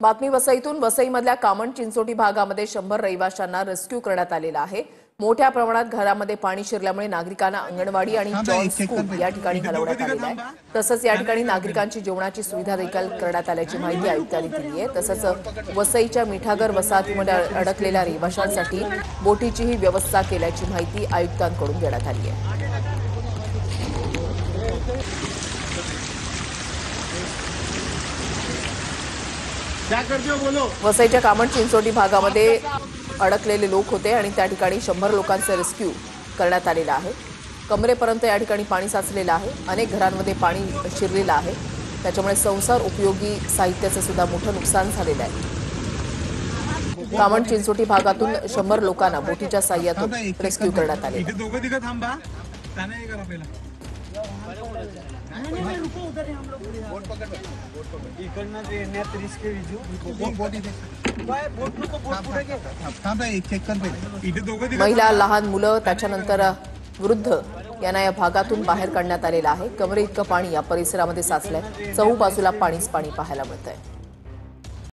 बातमी वसईतून वसईमधल्या कामण चिंचोटी भागामध्ये 100 रहिवाशांना रेस्क्यू करण्यात आलेला आहे। मोठ्या प्रमाणात घरामध्ये पाणी शिरल्यामुळे नागरिकांना अंगणवाडी आणि जॉन स्कूल या ठिकाणी हलवण्यात आलेलं आहे। तसंच या ठिकाणी नागरिकांची जेवणाची सुविधा देखील करण्यात आल्याची माहिती आयुक्तांनी दिली आहे। तसंच वसईच्या मिठागर वसाहतीमध्ये अडकलेल्या रहिवाशांसाठी बोटीचीही व्यवस्था केल्याची माहिती आयुक्तांकडून देण्यात आली आहे। वसईच्या कामण चिंचोटी भागामध्ये अडकलेले लोक होते आणि त्या ठिकाणी 100 लोकांचे रेस्क्यू करण्यात आलेला आहे। कमरेपर्यंत या ठिकाणी पाणी साचलेलं आहे। अनेक घरांमध्ये पाणी शिरलेलं आहे। त्याच्यामुळे संसार उपयोगी साहित्याचं सुद्धा मोठं नुकसान झालेलं आहे। कामण चिंचोटी भागातून 100 लोकांना बोटीच्या साह्यातून रेस्क्यू करण्यात आले। महिला, लहान मुलं, त्याच्यानंतर वृद्ध यांना या भागातून बाहेर काढण्यात आलेलं आहे। कमरे इतकं पाणी या परिसरामध्ये साचलंय। चहूबाजूला पाणीच पाणी पाहायला मिळतंय।